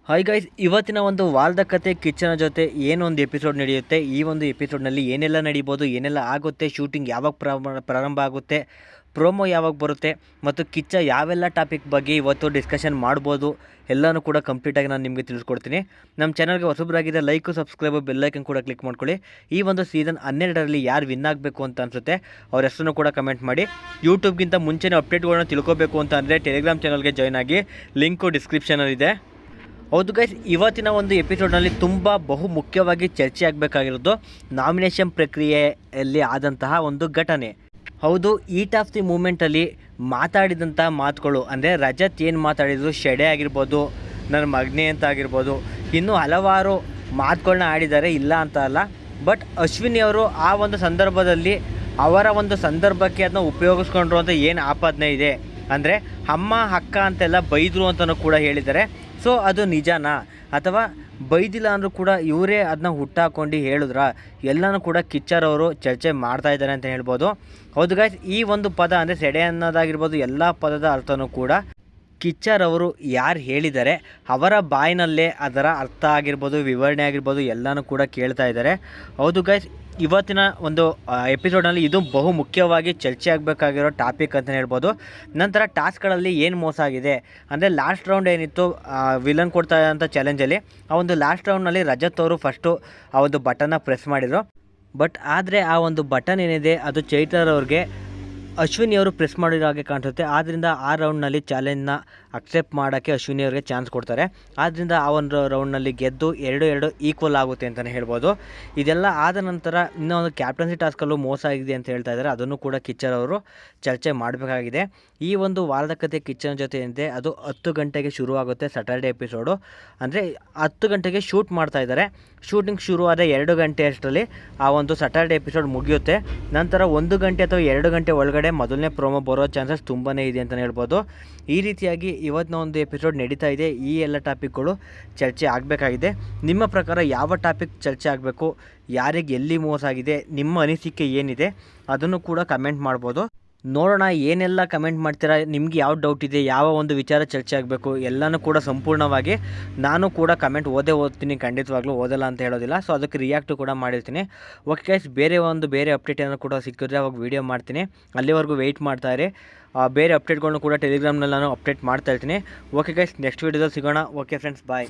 Hi guys, ಇವತ್ತಿನ ಒಂದು ವಾರದ ಕತೆ ಕಿಚ್ಚನ ಜೊತೆ ಏನೊಂದು ಎಪಿಸೋಡ್ ನಡೆಯುತ್ತೆ. ಈ ಒಂದು ಎಪಿಸೋಡ್ನಲ್ಲಿ ಏನೆಲ್ಲ ನಡೀಬೋದು, ಏನೆಲ್ಲ ಆಗುತ್ತೆ, ಶೂಟಿಂಗ್ ಯಾವಾಗ ಪ್ರಾರಂಭ ಆಗುತ್ತೆ, ಪ್ರೋಮೋ ಯಾವಾಗ ಬರುತ್ತೆ ಮತ್ತು ಕಿಚ್ಚ ಯಾವೆಲ್ಲ ಟಾಪಿಕ್ ಬಗ್ಗೆ ಇವತ್ತು ಡಿಸ್ಕಷನ್ ಮಾಡ್ಬೋದು ಎಲ್ಲನೂ ಕೂಡ ಕಂಪ್ಲೀಟಾಗಿ ನಾನು ನಿಮಗೆ ತಿಳಿಸ್ಕೊಡ್ತೀನಿ. ನಮ್ಮ ಚಾನಲ್ಗೆ ಹೊಸಬರಾಗಿದೆ ಲೈಕು, ಸಬ್ಸ್ಕ್ರೈಬು, ಬೆಲ್ಲೈಕನ್ ಕೂಡ ಕ್ಲಿಕ್ ಮಾಡ್ಕೊಳ್ಳಿ. ಈ ಒಂದು ಸೀಸನ್ 12ರಲ್ಲಿ ಯಾರು ವಿನ್ ಆಗಬೇಕು ಅಂತ ಅನಿಸುತ್ತೆ ಅವ್ರ ಹೆಸರನ್ನು ಕೂಡ ಕಮೆಂಟ್ ಮಾಡಿ. ಯೂಟ್ಯೂಬ್ಗಿಂತ ಮುಂಚೆನೇ ಅಪ್ಡೇಟ್ಗಳನ್ನ ತಿಳ್ಕೊಬೇಕು ಅಂತ ಅಂದರೆ ಟೆಲಿಗ್ರಾಮ್ ಚಾನಲ್ಗೆ ಜಾಯ್ನ್ ಆಗಿ, ಲಿಂಕು ಡಿಸ್ಕ್ರಿಪ್ಷನಲ್ಲಿದೆ. ಹೌದು ಗೈಸ್, ಇವತ್ತಿನ ಒಂದು ಎಪಿಸೋಡ್ನಲ್ಲಿ ತುಂಬ ಬಹು ಮುಖ್ಯವಾಗಿ ಚರ್ಚೆ ಆಗಬೇಕಾಗಿರೋದು ನಾಮಿನೇಷನ್ ಪ್ರಕ್ರಿಯೆಯಲ್ಲಿ ಆದಂತಹ ಒಂದು ಘಟನೆ. ಹೌದು, ಈಟ್ ಆಫ್ ದಿ ಮೂಮೆಂಟಲ್ಲಿ ಮಾತಾಡಿದಂಥ ಮಾತುಗಳು ಅಂದರೆ ರಜತ್ ಏನು ಮಾತಾಡಿದ್ರು, ಶೆಡೆ ಆಗಿರ್ಬೋದು, ನನ್ನ ಮಗನೇ ಅಂತ ಆಗಿರ್ಬೋದು, ಇನ್ನೂ ಹಲವಾರು ಮಾತುಗಳನ್ನ ಆಡಿದ್ದಾರೆ, ಇಲ್ಲ ಅಂತ ಅಲ್ಲ. ಬಟ್ ಅಶ್ವಿನಿ ಅವರು ಆ ಒಂದು ಸಂದರ್ಭದಲ್ಲಿ ಅವರ ಒಂದು ಸಂದರ್ಭಕ್ಕೆ ಅದನ್ನ ಉಪಯೋಗಿಸ್ಕೊಂಡ್ರು ಅಂತ ಏನು ಆಪಾದನೆ ಇದೆ ಅಂದರೆ ಅಮ್ಮ ಅಕ್ಕ ಅಂತೆಲ್ಲ ಬೈದರು ಅಂತಲೂ ಕೂಡ ಹೇಳಿದ್ದಾರೆ. ಸೊ ಅದು ನಿಜನಾ ಅಥವಾ ಬೈದಿಲ್ಲ ಅಂದರೂ ಕೂಡ ಇವರೇ ಅದನ್ನ ಹುಟ್ಟಾಕೊಂಡು ಹೇಳಿದ್ರ ಎಲ್ಲನೂ ಕೂಡ ಕಿಚ್ಚರವರು ಚರ್ಚೆ ಮಾಡ್ತಾ ಇದ್ದಾರೆ ಅಂತ ಹೇಳ್ಬೋದು. ಹೌದು ಗೈಸ್, ಈ ಒಂದು ಪದ ಅಂದರೆ ಸೆಡೆ ಅನ್ನೋದಾಗಿರ್ಬೋದು ಎಲ್ಲ ಪದದ ಅರ್ಥನೂ ಕೂಡ ಕಿಚ್ಚರವರು ಯಾರು ಹೇಳಿದ್ದಾರೆ ಅವರ ಬಾಯಿನಲ್ಲೇ ಅದರ ಅರ್ಥ ಆಗಿರ್ಬೋದು, ವಿವರಣೆ ಆಗಿರ್ಬೋದು ಎಲ್ಲನೂ ಕೂಡ ಕೇಳ್ತಾ ಇದ್ದಾರೆ. ಹೌದು ಗೈಸ್, ಇವತ್ತಿನ ಒಂದು ಎಪಿಸೋಡ್ನಲ್ಲಿ ಇದು ಬಹು ಮುಖ್ಯವಾಗಿ ಚರ್ಚೆ ಆಗಬೇಕಾಗಿರೋ ಟಾಪಿಕ್ ಅಂತಲೇ ಹೇಳ್ಬೋದು. ನಂತರ ಟಾಸ್ಕ್ಗಳಲ್ಲಿ ಏನು ಮೋಸ ಆಗಿದೆ ಅಂದರೆ ಲಾಸ್ಟ್ ರೌಂಡ್ ಏನಿತ್ತು ವಿಲನ್ ಕೊಡ್ತಾ ಇರೋಂಥ ಚಾಲೆಂಜಲ್ಲಿ, ಆ ಒಂದು ಲಾಸ್ಟ್ ರೌಂಡ್ನಲ್ಲಿ ರಜತ್ ಅವರು ಫಸ್ಟು ಆ ಒಂದು ಬಟನ್ನ ಪ್ರೆಸ್ ಮಾಡಿದರು. ಬಟ್ ಆದರೆ ಆ ಒಂದು ಬಟನ್ ಏನಿದೆ ಅದು ಚೈತರ್ ಅವ್ರಿಗೆ ಅಶ್ವಿನಿ ಅವರು ಪ್ರೆಸ್ ಮಾಡಿರೋ ಹಾಗೆ ಕಾಣಿಸುತ್ತೆ. ಆದ್ದರಿಂದ ಆ ರೌಂಡ್ನಲ್ಲಿ ಚಾಲೆಂಜ್ನ ಅಕ್ಸೆಪ್ಟ್ ಮಾಡೋಕ್ಕೆ ಅಶ್ವಿನಿ ಅವರಿಗೆ ಚಾನ್ಸ್ ಕೊಡ್ತಾರೆ. ಆದ್ದರಿಂದ ಆ ಒಂದು ರೌಂಡ್ನಲ್ಲಿ ಗೆದ್ದು 2-2 ಈಕ್ವಲ್ ಆಗುತ್ತೆ ಅಂತಲೇ ಹೇಳ್ಬೋದು. ಇದೆಲ್ಲ ಆದ ನಂತರ ಇನ್ನೊಂದು ಕ್ಯಾಪ್ಟನ್ಸಿ ಟಾಸ್ಕಲ್ಲೂ ಮೋಸ ಆಗಿದೆ ಅಂತ ಹೇಳ್ತಾ ಇದ್ದಾರೆ. ಅದನ್ನು ಕೂಡ ಕಿಚ್ಚರ್ ಅವರು ಚರ್ಚೆ ಮಾಡಬೇಕಾಗಿದೆ. ಈ ಒಂದು ವಾರದ ಕತೆ ಕಿಚ್ಚನ ಜೊತೆ ಏನಿದೆ ಅದು 10 ಗಂಟೆಗೆ ಶುರುವಾಗುತ್ತೆ. ಸ್ಯಾಟರ್ಡೆ ಎಪಿಸೋಡು ಅಂದರೆ 10 ಗಂಟೆಗೆ ಶೂಟ್ ಮಾಡ್ತಾ ಇದ್ದಾರೆ. ಶೂಟಿಂಗ್ ಶುರುವಾದ 2 ಗಂಟೆ ಅಷ್ಟರಲ್ಲಿ ಆ ಒಂದು ಸ್ಯಾಟರ್ಡೆ ಎಪಿಸೋಡ್ ಮುಗಿಯುತ್ತೆ. ನಂತರ 1 ಗಂಟೆ ಅಥವಾ 2 ಗಂಟೆ ಒಳಗಡೆ ಮೊದಲನೇ ಪ್ರೋಮೋ ಬರೋ ಚಾನ್ಸಸ್ ತುಂಬಾ ಇದೆ ಅಂತಲೇ ಹೇಳ್ಬೋದು. ಈ ರೀತಿಯಾಗಿ ಇವತ್ತಿನ ಒಂದು ಎಪಿಸೋಡ್ ನಡೀತಾ ಇದೆ. ಈ ಎಲ್ಲ ಟಾಪಿಕ್ಗಳು ಚರ್ಚೆ ಆಗಬೇಕಾಗಿದೆ. ನಿಮ್ಮ ಪ್ರಕಾರ ಯಾವ ಟಾಪಿಕ್ ಚರ್ಚೆ ಆಗಬೇಕು, ಯಾರಿಗೆ ಎಲ್ಲಿ ಮೋಸ ಆಗಿದೆ, ನಿಮ್ಮ ಅನಿಸಿಕೆ ಏನಿದೆ ಅದನ್ನು ಕೂಡ ಕಮೆಂಟ್ ಮಾಡ್ಬೋದು. ನೋಡೋಣ ಏನೆಲ್ಲ ಕಮೆಂಟ್ ಮಾಡ್ತೀರಾ, ನಿಮ್ಗೆ ಯಾವ ಡೌಟ್ ಇದೆ, ಯಾವ ಒಂದು ವಿಚಾರ ಚರ್ಚೆ ಆಗಬೇಕು ಎಲ್ಲನೂ ಕೂಡ ಸಂಪೂರ್ಣವಾಗಿ ನಾನು ಕೂಡ ಕಮೆಂಟ್ ಓದ್ತೀನಿ. ಖಂಡಿತವಾಗ್ಲೂ ಓದಲ್ಲ ಅಂತ ಹೇಳೋದಿಲ್ಲ. ಸೊ ಅದಕ್ಕೆ ರಿಯಾಕ್ಟು ಕೂಡ ಮಾಡಿರ್ತೀನಿ. ಓಕೆ ಗೈಸ್, ಬೇರೆ ಅಪ್ಡೇಟ್ ಏನೋ ಕೂಡ ಸಿಕ್ಕಿದ್ರೆ ಅವಾಗ ವೀಡಿಯೋ ಮಾಡ್ತೀನಿ. ಅಲ್ಲಿವರೆಗೂ ವೆಯ್ಟ್ ಮಾಡ್ತಾಯಿರಿ. ಬೇರೆ ಅಪ್ಡೇಟ್ಗಳನ್ನು ಕೂಡ ಟೆಲಿಗ್ರಾಮ್ನಲ್ಲಿ ನಾನು ಅಪ್ಡೇಟ್ ಮಾಡ್ತಾ ಇರ್ತೀನಿ. ಓಕೆ ಗೈಸ್, ನೆಕ್ಸ್ಟ್ ವೀಡಿಯೋದಲ್ಲಿ ಸಿಗೋಣ. ಓಕೆ ಫ್ರೆಂಡ್ಸ್, ಬಾಯ್.